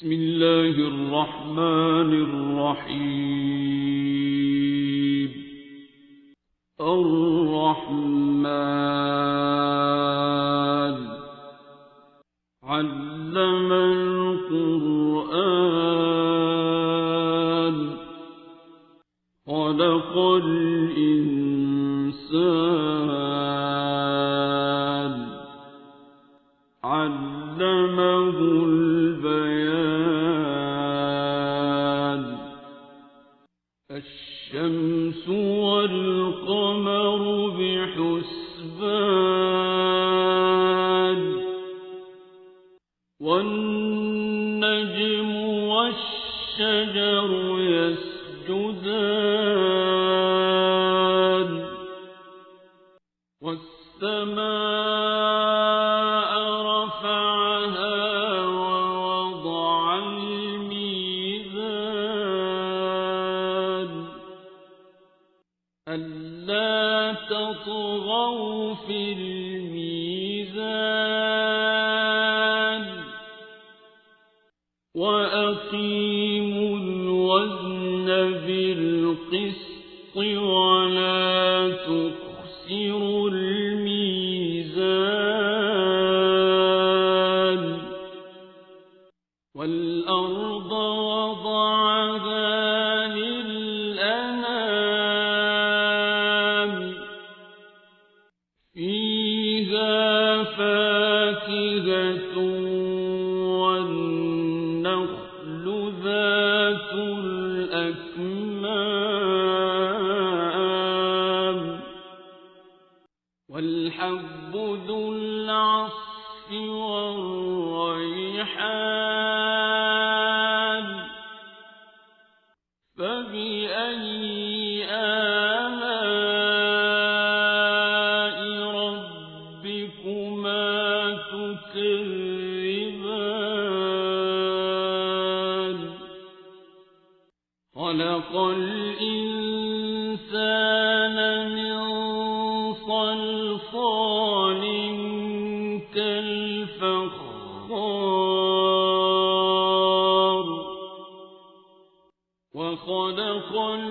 بسم الله الرحمن الرحيم. الرحمن علم القرآن خلق الإنسان علمه البيان. الشمس والقمر بحسبان والنجم والشجر يسجدان والسماء رفعها ووضع الميزان ألا تطغوا في الميزان وأقيموا الوزن بالقسط ولا تخسروا الميزان. والأرض وضعها للأنام فيها فاكهة والنخل ذات الأكمام والحب ذو العصف والريحان فبأي آلاء ربكما تكذبان. خلق الإنسان من صلصال كالفخار وخلق الجان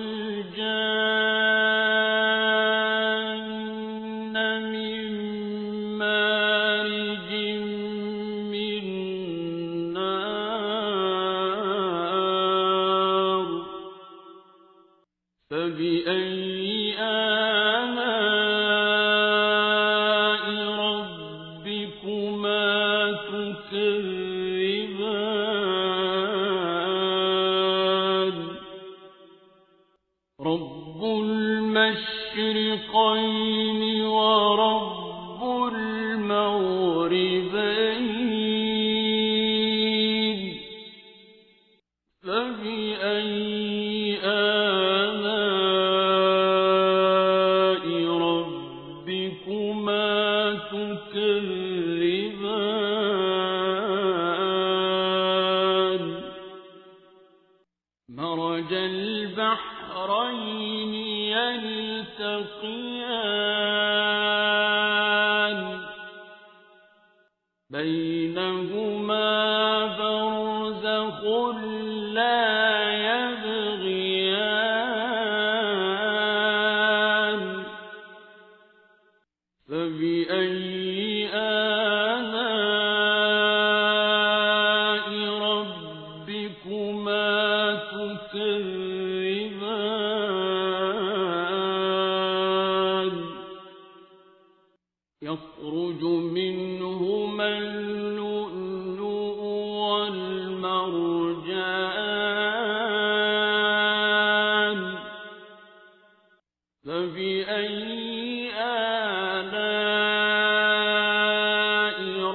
من مارج من نار فبأي آلاء ربكما تكذبان. رب المشرقين ورب المغربين فبأي آلاء ربكما تكذبان. مرج البحرين يلتقيان بينهما برزخ لا يبغيان فبأي آلاء ربكما تكذبان. يخرج منهما اللؤلؤ والمرجان فبأي آلاء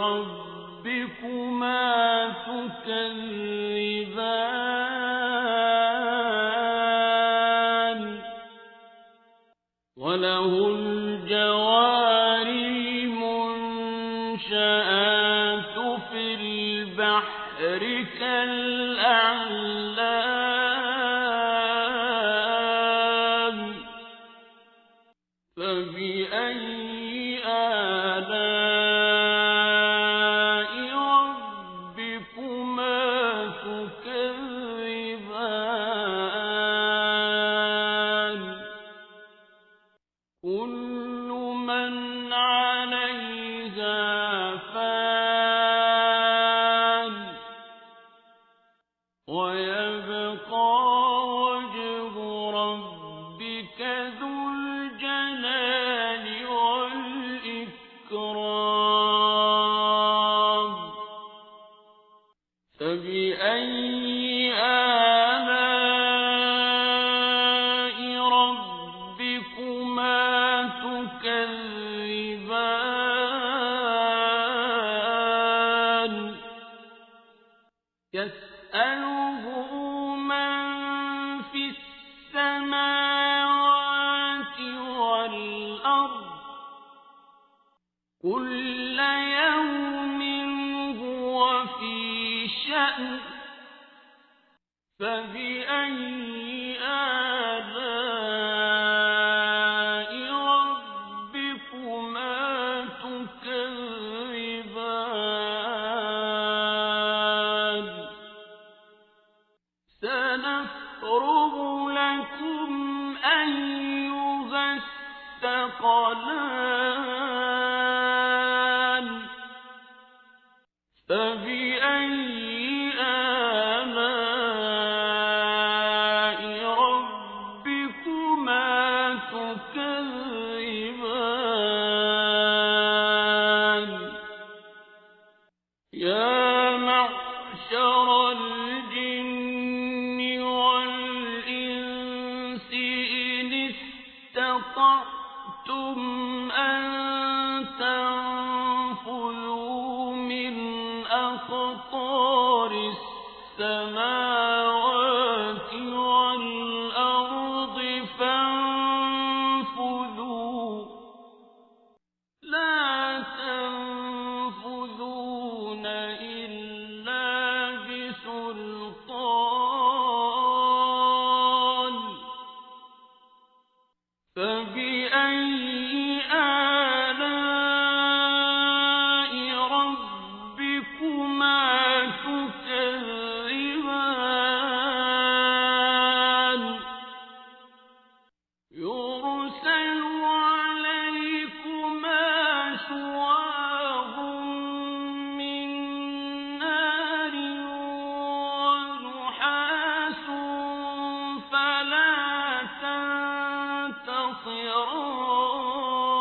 ربكما تكذبان. وله الجوار المنشآت في البحر كالأعلام فبأي آلاء ربكما تكذبان. فبأي آلاء ربكما تكذبان يسأله من في السماوات والأرض كل يوم هو في شأن فبأي آلاء ربكما تكذبان سنفرغ لكم أيها الثقلان فبأي آلاء ربكما تكذبان يا معشر الجن والإنس إن استطعتم أن تنفذوا من أقطار السماوات والأرض فانفذوا لا تنفذون إلا بسلطان فبأي آلاء ربكما تكذبان يرسل عليكما شواظ من نار ونحاس فلا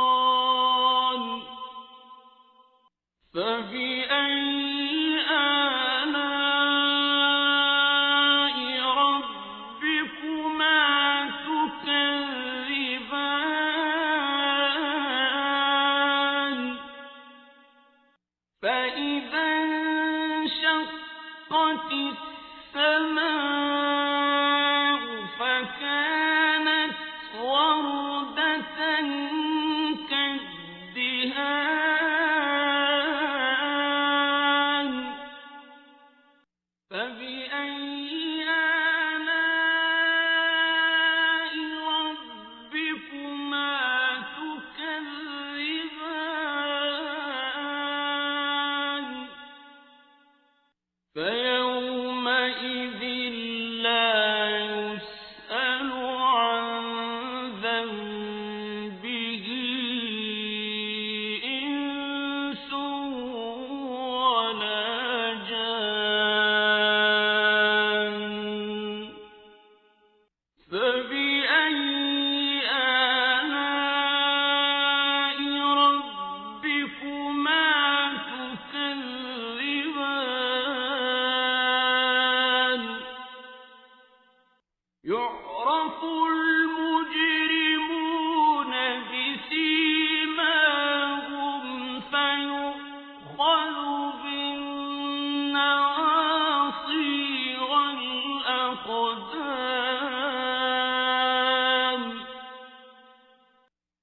تنتصران فبأي آلاء ربكما تكذبان فإذا انشقت السماء فكانت وردة كالدهان فبأي آلاء ربكما تكذبان فيومئذ لا يسأل عن ذنبه إنس ولا جان فبأي آلاء ربكما تكذبان يعرف المجرمون بسيماهم فيؤخذ بالنواصي والأقدام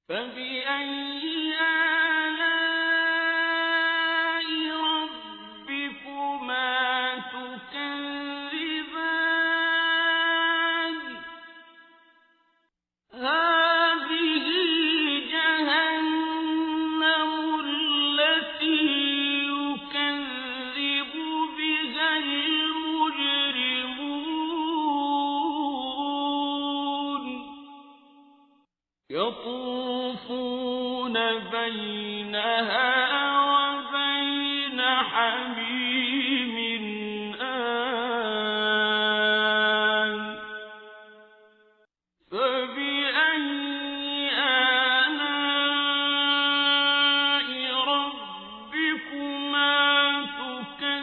فبأي آلاء ربكما تكذبان هذه جهنم التي يكذب بها المجرمون يطوفون بينها وبين حميم آن فبأي آلاء ربكما تكذبان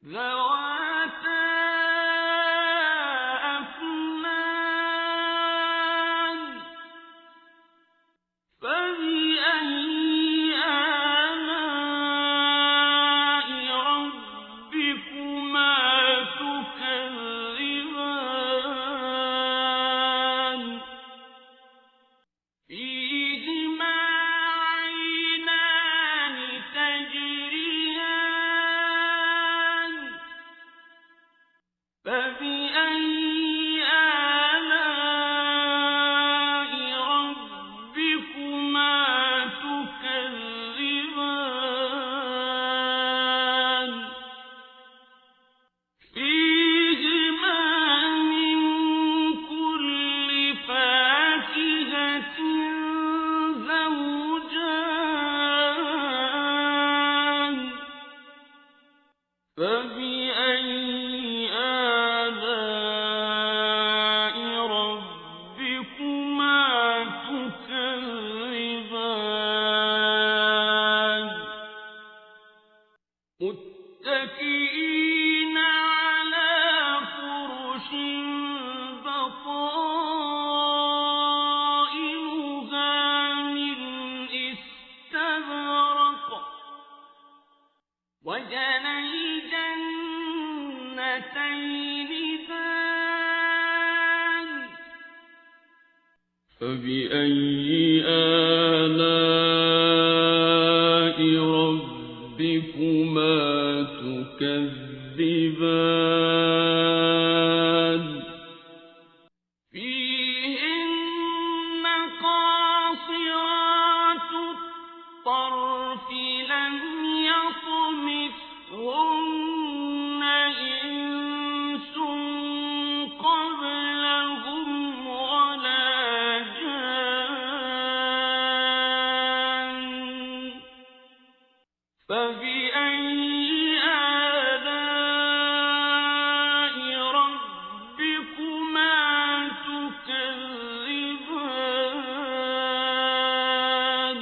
ذواتا أفنان فبأي آلاء ربكما تكذبان فيهما عينان تجريان فبأي آلاء ربكما تكذبان فيهما من كل فاكهة زوجان فبأي آلاء ربكما تكذبان متكئين على فرش بطائنها من استبرق وجنى الجنتين دان فبأي آلاء ربكما تكذبان فيهن قاصرات الطرف لم يطمثهن إنس قبلهم ولا جان فبأي آلاء ربكما تكذبان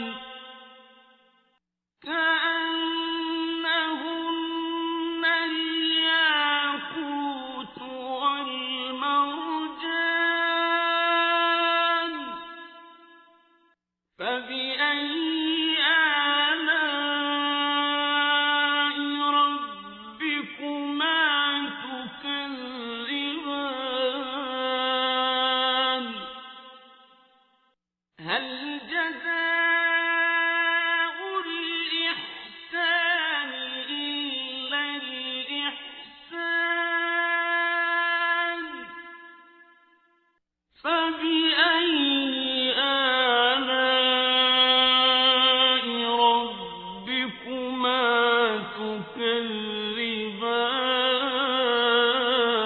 كأنهن الياقوت والمرجان فبأي آلاء ربكما تكذبان هل جزاء الإحسان إلا الإحسان فبأي آلاء ربكما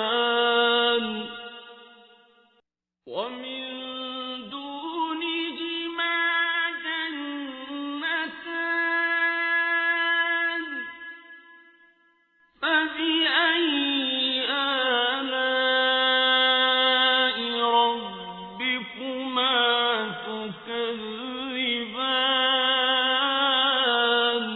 تكذبان ومن دونهما جنتان فبأي آلاء ربكما تكذبان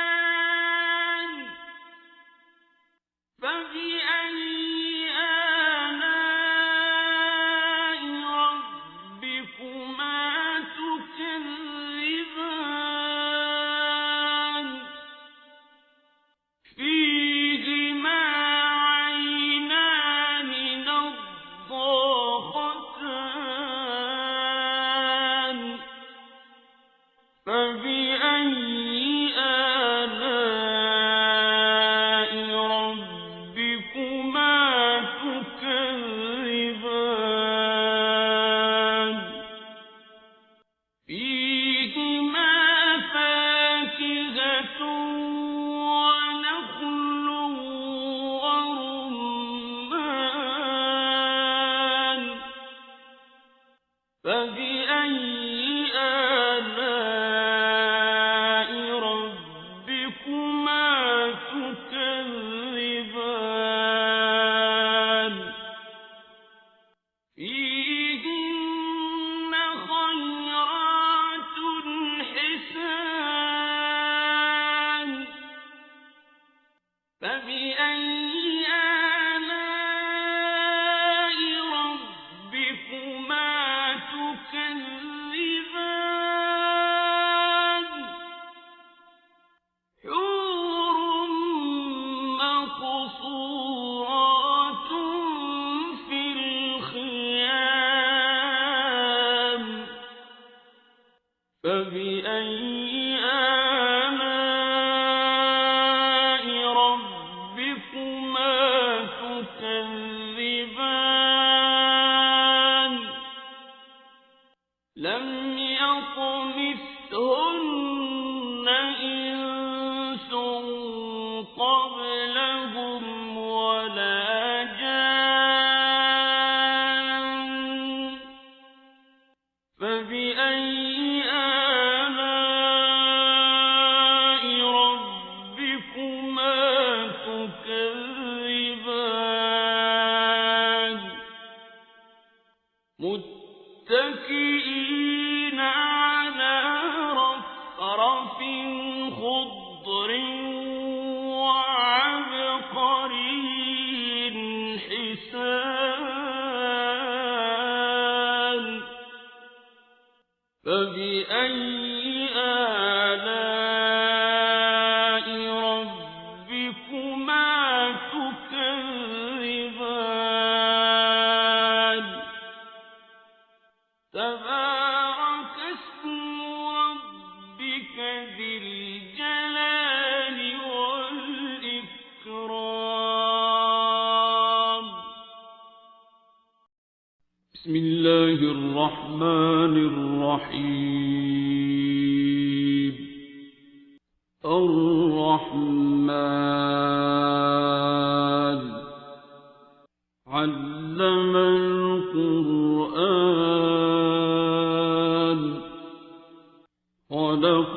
مدهامتان فبأي آلاء ربكما تكذبان فيهما عينان نضاختان فبأي آلاء ربكما تكذبان لم يطمثهن إنس قبلهم ولا جان فبأي آلاء ربكما تكذبان متكئين على رفرف خضر وعبقري حسان فبأي آلاء ربكما تكذبان تبارك اسم ربك ذي الجلال والإكرام بسم الله الرحمن الرحيم الرحمن علم القرآن خلق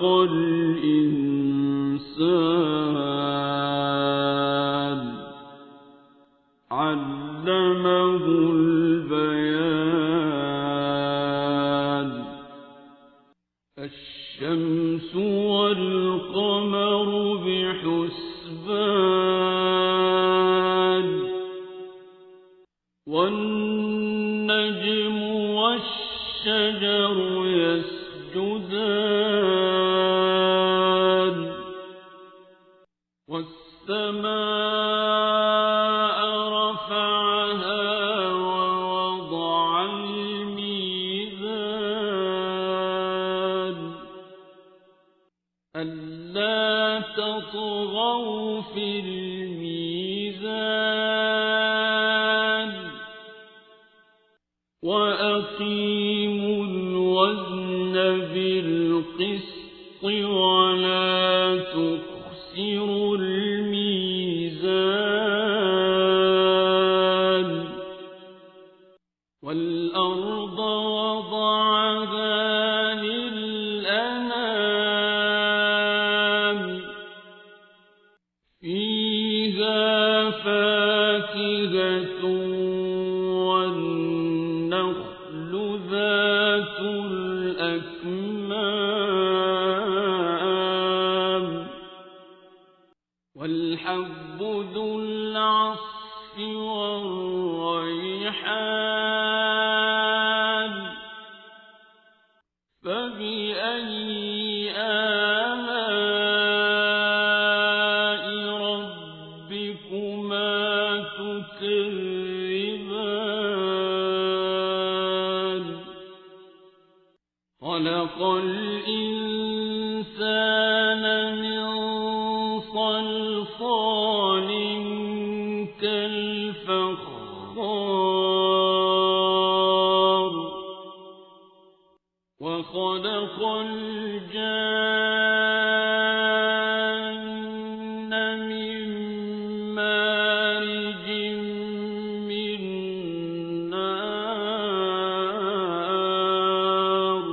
الإنسان علمه البيان الشمس والقمر بحسبان والنجم والشجر يسجدان والسماء رفعها ووضع الميزان ألا تطغوا في الميزان وأقيموا الوزن بالقسط ولا تخسروا الميزان والأرض وضعها للأنام فيها فاكهة والنخل ذات الأكمام والحب ذو العصف والريحان فبأي آلاء ربكما تكذبان خلق الإنسان من صلصال كالفخار وخلق الجان من مارج من نار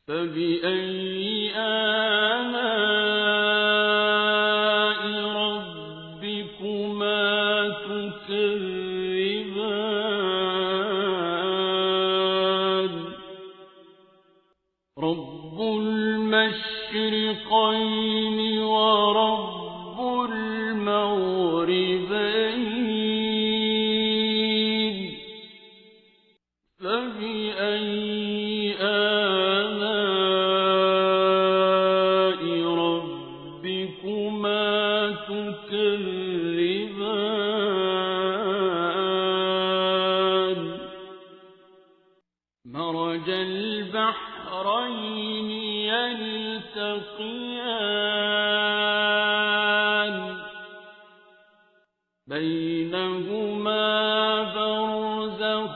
فبأي آلاء ربكما تكذبان رب المشرقين ورب المغربين فبأي آلاء ربكما تكذبان مرج البحرين يلتقيان بينهما برزخ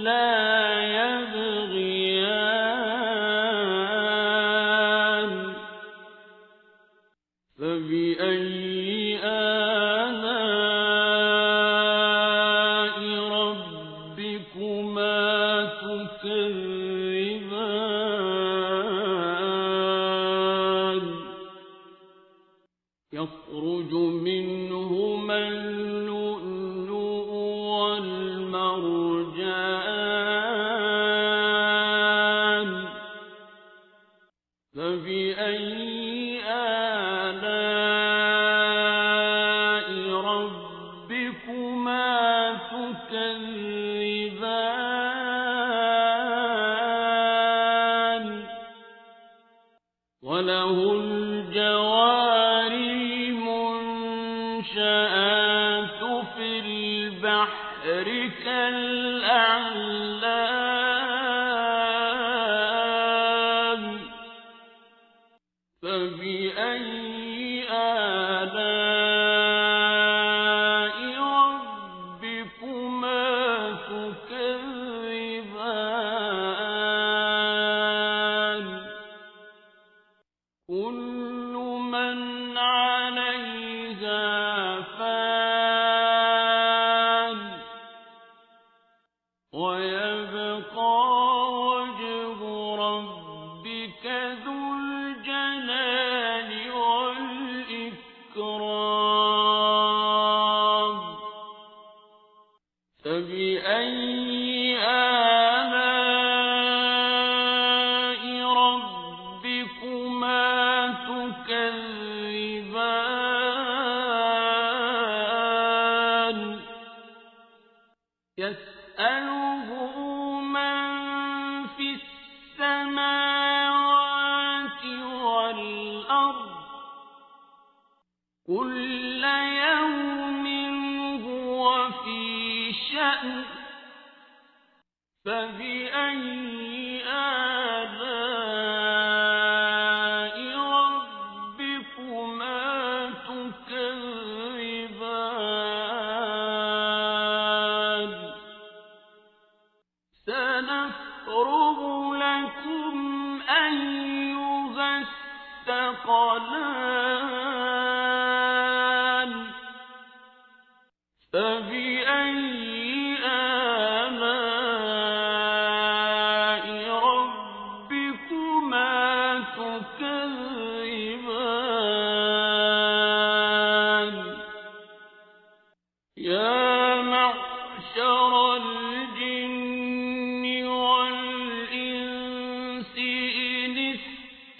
لا يبغيان فبأي آلاء ربكما تكذبان يخرج منهما اللؤلؤ والمرجان فبأي آلاء ربكما تكذبان وله الجوار المنشآت في البحر كالأعلام فبأي آلاء ربكما تكذبان كل من عليها فان ويبقى وجه ربك ذو الجلال والإكرام فبأي آلاء ربكما تكذبان يسأله من في السماوات والأرض كل يوم هو في شأن فبأي آلاء ربكما تكذبان سنفرغ لكم أيها الثقلان فبأي آلاء ربكما تكذبان يا معشر الجن والإنس إن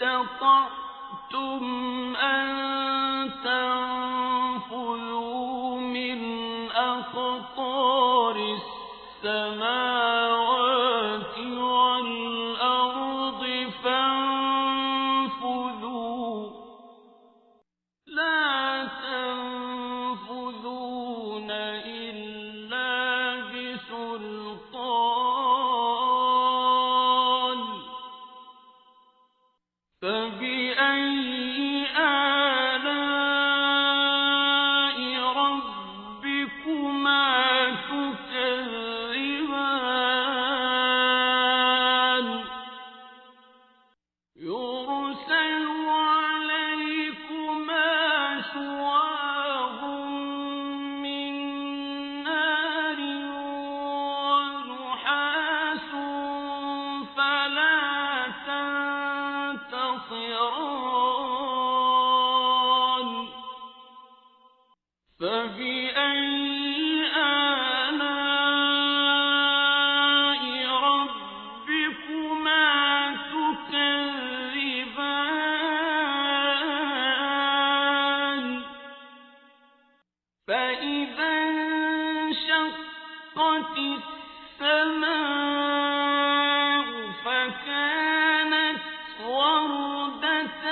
استطعتم أن تنفذوا من أقطار السماوات والأرض فانفذوا لا تنفذون إلا بسلطان فبأي آلاء ربكما تكذبان يرسل عليكما شواظ من نار ونحاس فلا تنتصران فبأي آلاء ربكما تكذبان فإذا انشقت السماء فكانت وردة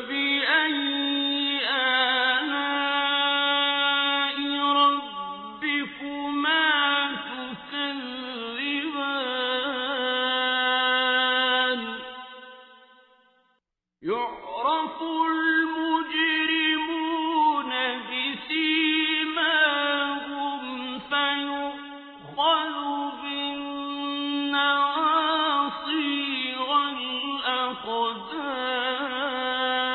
فبأي آلاء ربكما تكذبان يعرف المجرمون بسيماهم فيؤخذ بالنواصي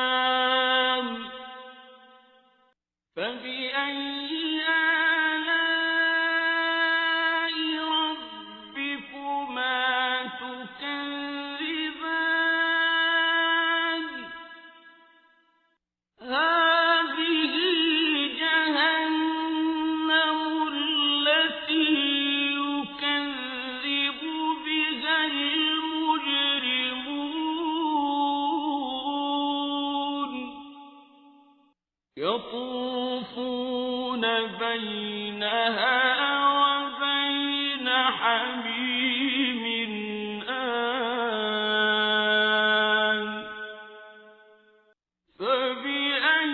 والأقدام فبأي آلاء ربكما تكذبان هذه جهنم التي يكذب بها المجرمون يطوفون بينها وبين حميم آن فبأي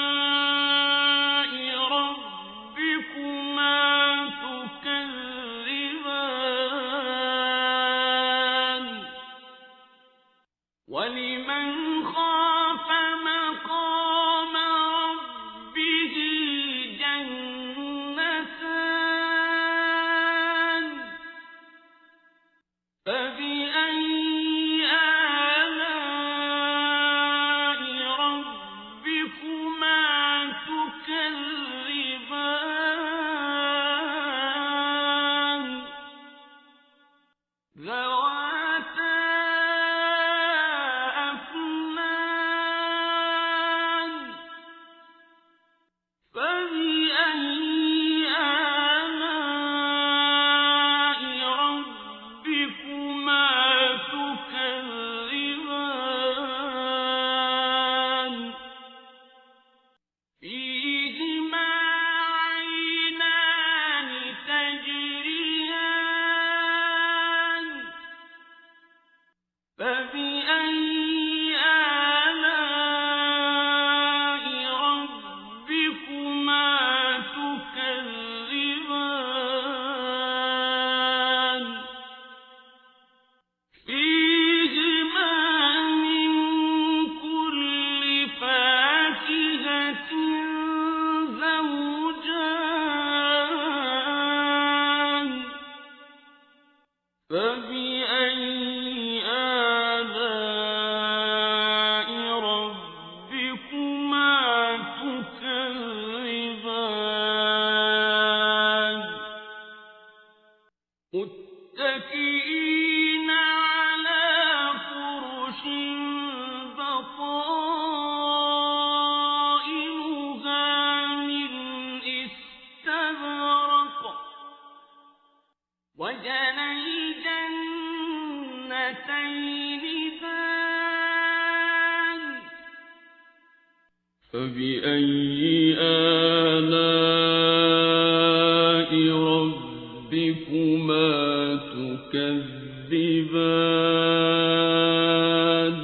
آلاء ربكما تكذبان ولمن خاف مقام ربه جنتان فبأي آلاء ربكما تكذبان ذواتا أفنان فبأي آلاء ربكما تكذبان فيهما عينان تجريان فبأي آلاء ربكما تكذبان فيهما من كل فاكهة زوجان فبأي آلاء ربكما تكذبان متكئين على فرش بطائنها من استبرق وجنى الجنتين دان فبأي آلاء ربكما تكذبان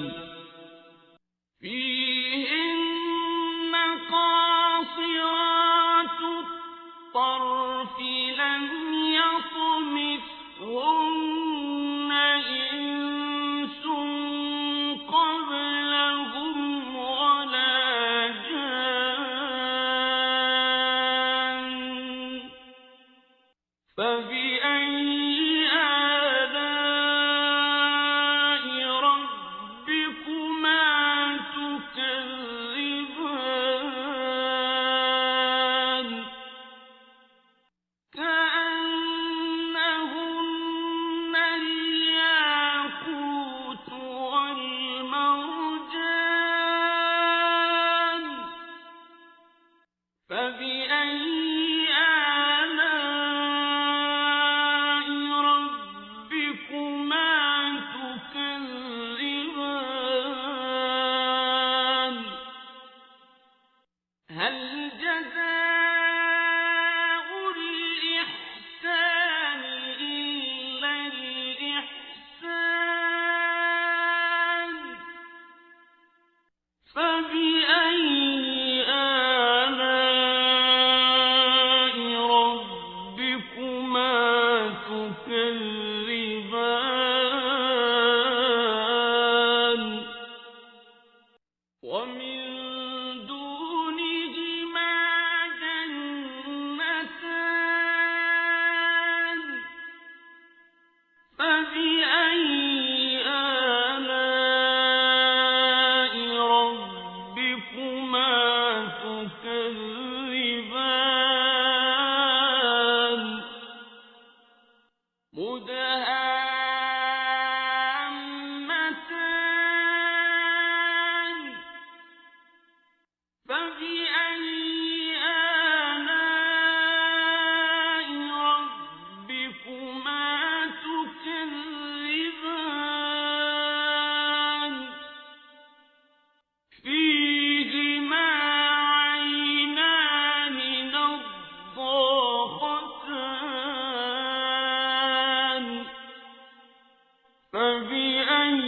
فيهن قاصرات الطرف لم يطمثهن إنس قبلهم ولا جان ومن دونهما جنتان فبأي آلاء ربكما تكذبان مدهامتان فبأي آلاء ربكما تكذبان فيهما عينان نضاختان فبأي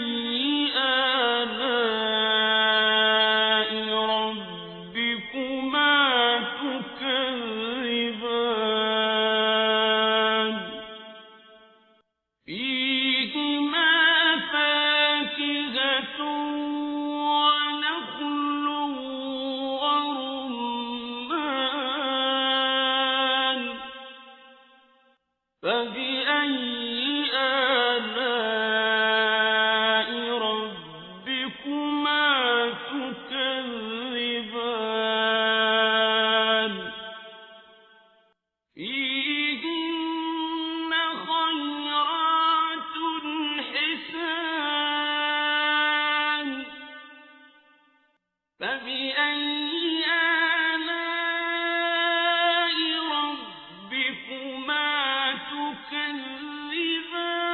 آلاء ربكما تكذبان فيهما فاكهة ونخل ورمان فبأي آلاء ربكما تكذبان فيهن خيرات حسان فبأي آلاء ربكما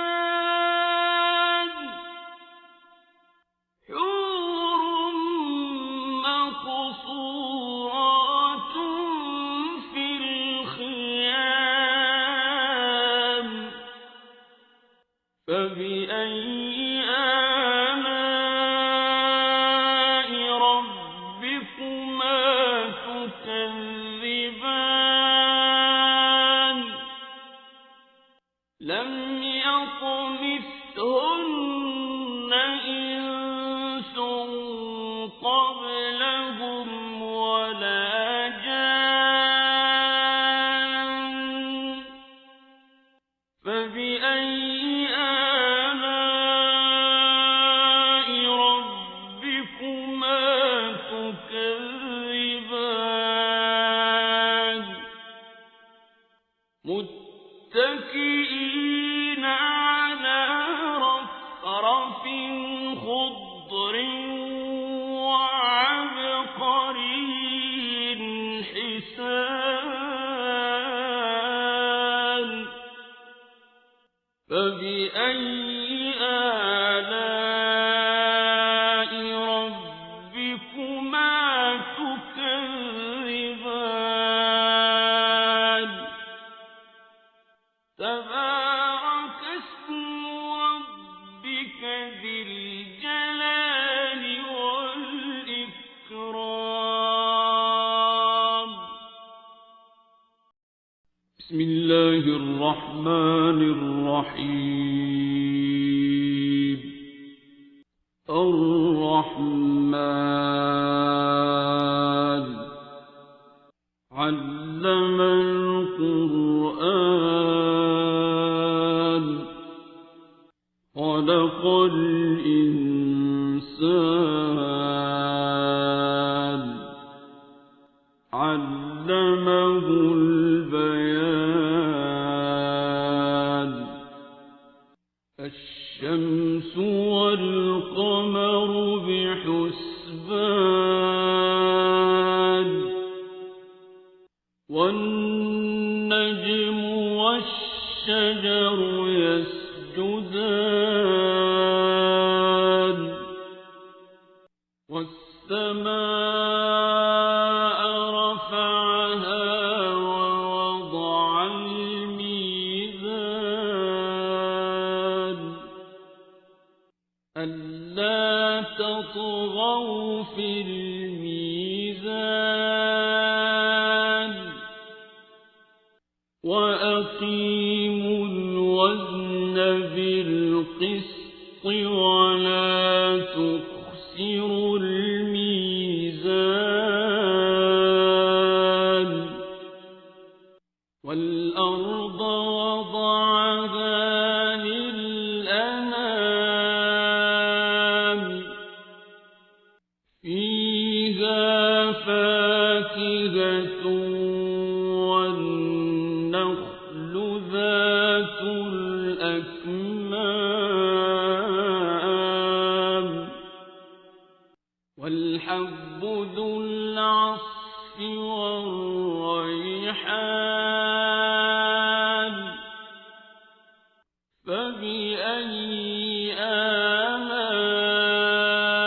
تكذبان حور مقصورات في الخيام فبأي آلاء ربكما تكذبان لم يطمثهن إنس قبلهم ولا جان فبأي آلاء ربكما تكذبان متكئين على رفرف خضر وعبقري حسان فبأي آلاء ربكما تكذبان تبارك اسم ربك ذي الجلال والإكرام بسم الله الرحمن الرحيم الرحمن علم القرآن خلق الإنسان علمه البيان الشمس والقمر بحسبان والنجم والشجر يسجدان والسماء رفعها ووضع الميزان ألا تطغوا في الميزان وأقيموا الوزن بالقسط ولا تخسروا الميزان فاكهة والنخل ذات الأكمام والحب ذو العصف والريحان فبأي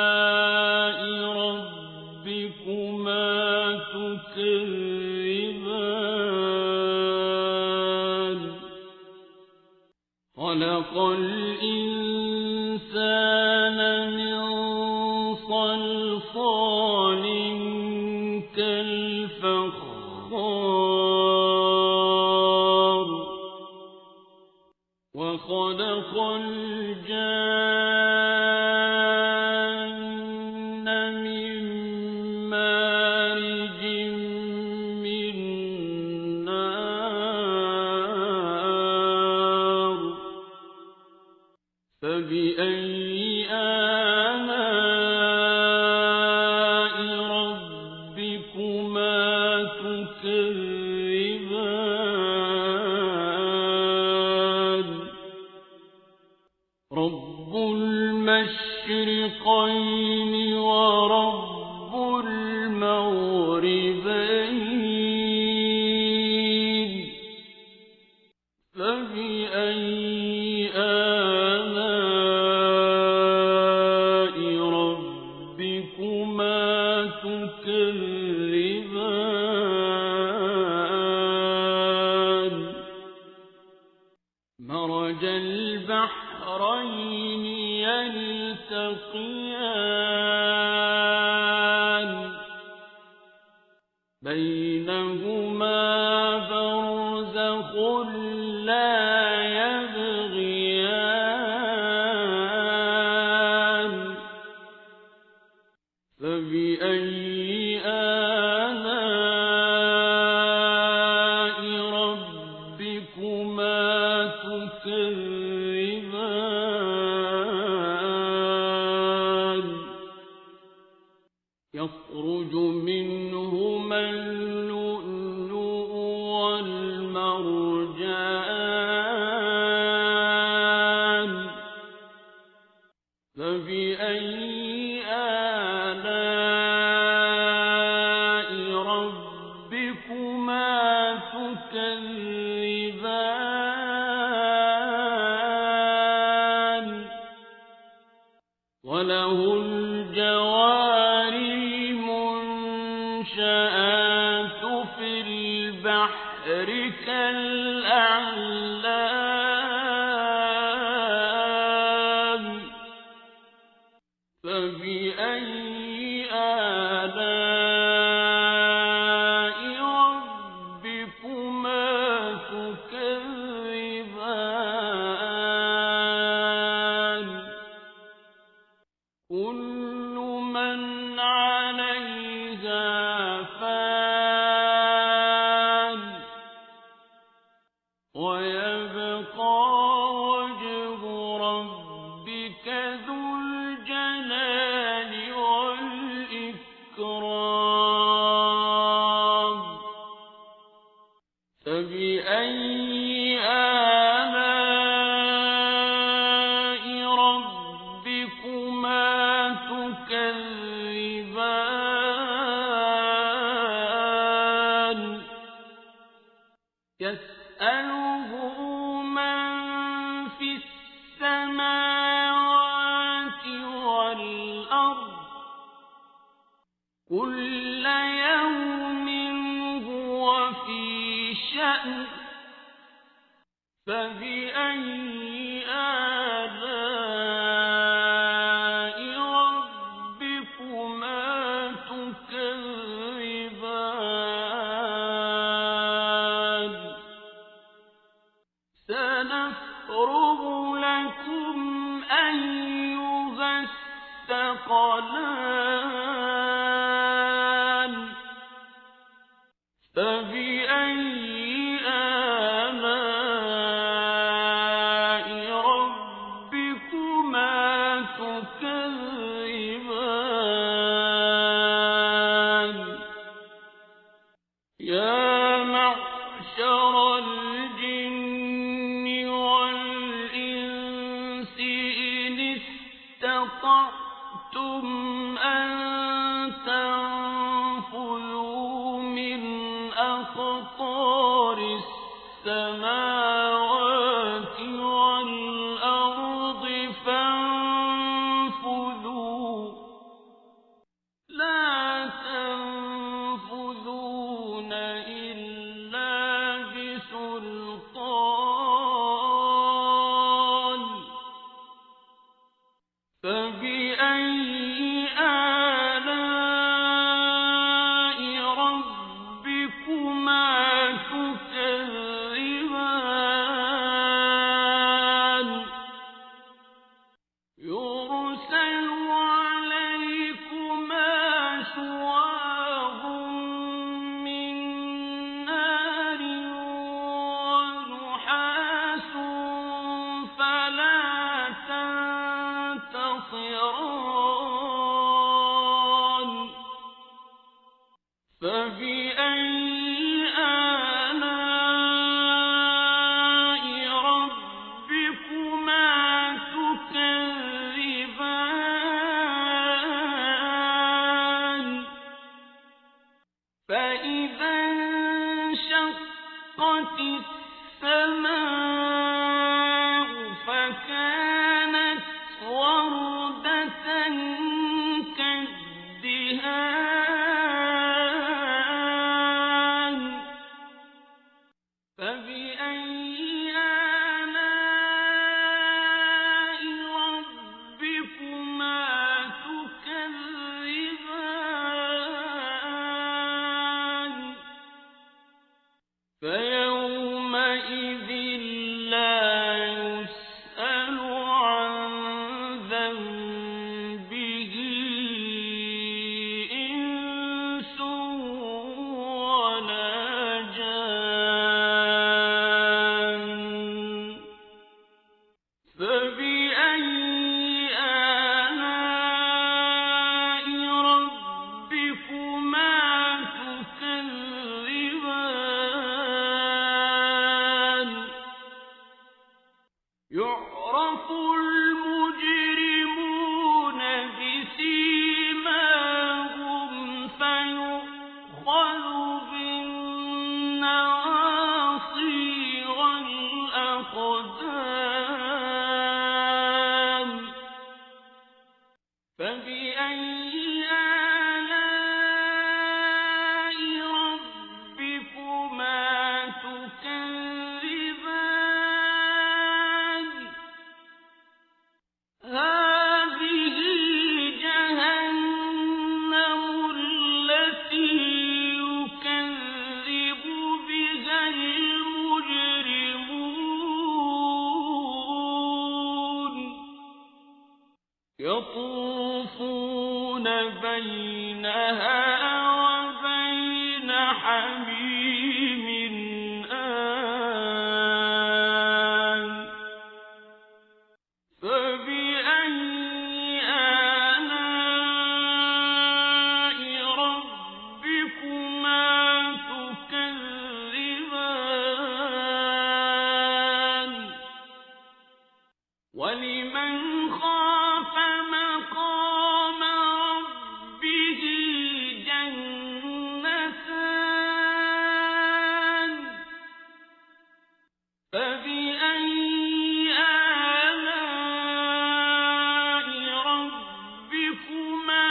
آلاء ربكما تكذبان خلق الإنسان من صلصال كالفخار وخلق الجان من مارج من نار فبأي آلاء ربكما تكذبان رب المشرقين ورب المغربين فبأي آلاء ربكما تكذبان مرج البحرين يلتقيان بينهما برزخ لا يبغيان فبأي آلاء ربكما تكذبان يخرج منهما اللؤلؤ والمرجان فبأي آلاء ربكما تكذبان وله الجوار المنشآت في البحر كالأعلام فبأي آلاء ربكما تكذبان كل من عليها فان ويبقى وجه ربك ذو الجلال والإكرام فبأي آلاء ربكما تكذبان يسأله من في السماوات والأرض كل يوم هو في شأن فبأي آلاء ربكما تكذبان سنفرغ لكم أيها الثقلان فبأي آلاء ربكما تكذبان فبأي آلاء ربكما تكذبان فإذا انشقت السماء فكانت وردة كالدهان فبأي آلاء ربكما تكذبان فيومئذ لا يسأل عن ذنبه إنس ولا جان فبأي آلاء ربكما تكذبان يعرف المجرمون بسيماهم فيؤخذ بالنواصي والأقدام فبأي آلاء ربكما تكذبان هذه جهنم التي يكذب بها المجرمون يطوفون بينها وبين حميم آن فبأي آلاء ربكما تكذبان ولمن خاف مقام ربه جنتان فبأي آلاء ربكما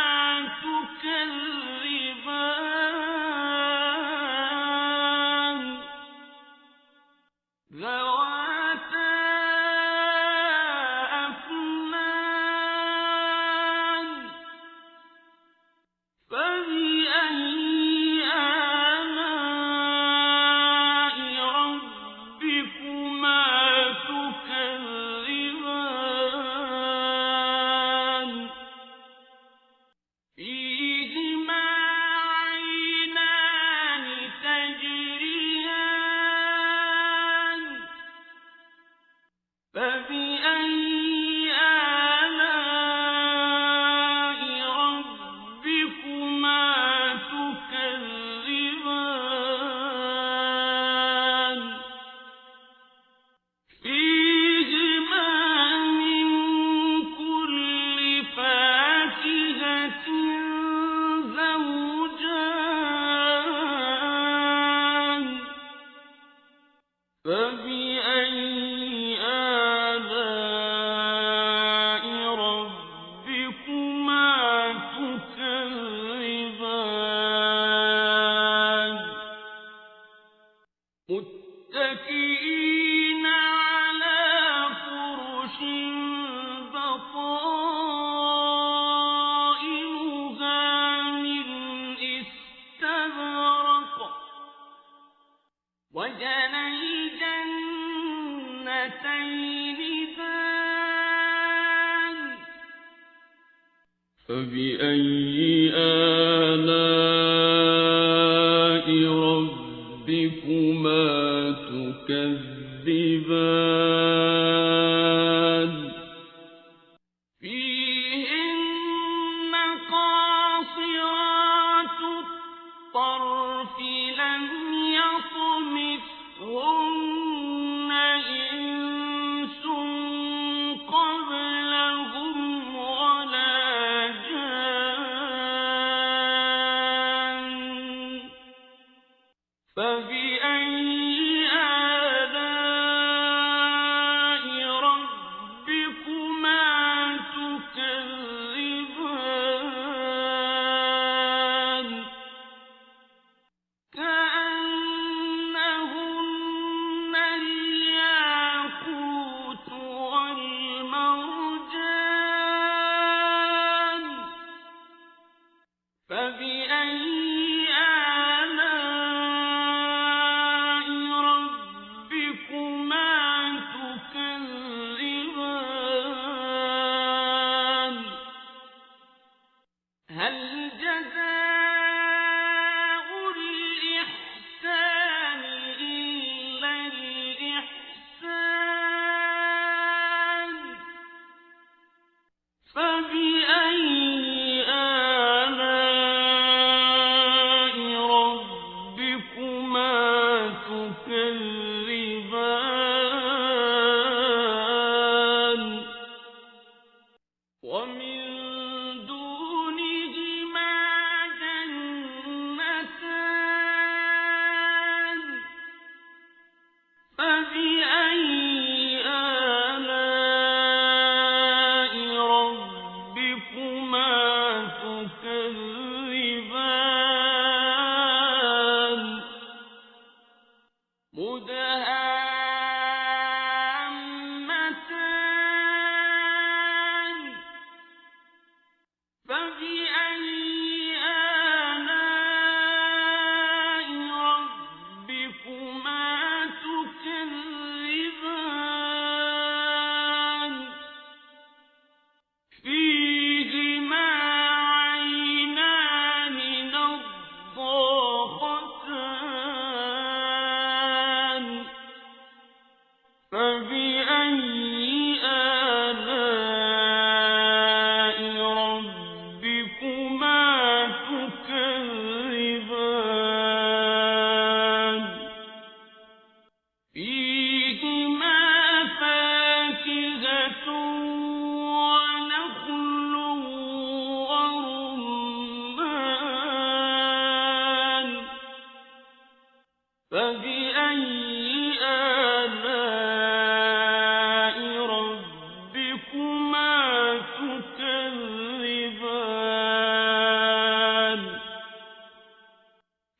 تكذبان ذواتا أفنان فبأي آلاء ربكما تكذبان فيهما عينان تجريان فبأي آلاء ربكما تكذبان فيهما من كل فاكهة زوجان فبأي آلاء ربكما تكذبان متكئين على فرش بطائنها من استبرق وجنى الجنتين دان فبأي آلاء ربكما تكذبان فيهن قاصرات الطرف لم يطمثهن إنس قبلهم ولا جان فبأي آلاء ربكما تكذبان كأنهن الياقوت والمرجان فبأي آلاء ربكما تكذبان هل جزاء الإحسان إلا الإحسان فبأي آلاء ربكما تكذبان ومن دونهما جنتان فبأي آلاء ربكما تكذبان مدهامتان فبأي آلاء ربكما تكذبان فيهما عينان نضاختان فبأي آلاء ربكما تكذبان فيهما فاكهة ونخل ورمان فبأي آلاء ربكما تكذبان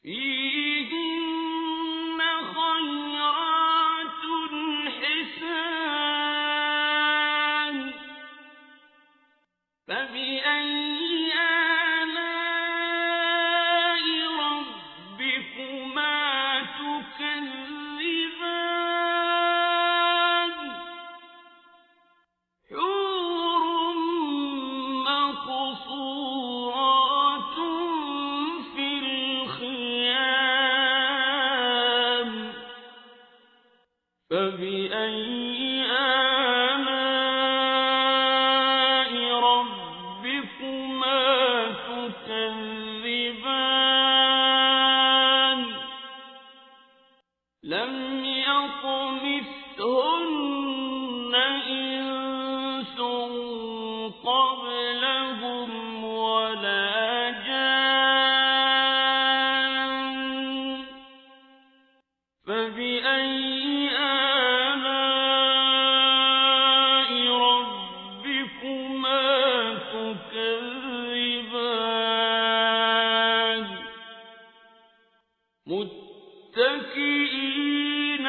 فيهن خيرات حسان فبأي آلاء ربكما تكذبان حور مقصورات في الخيام فبأي آلاء ربكما تكذبان لم يطمثهن إنس قبلهم ولا جان فبأي آلاء ربكما تكذبان متكئين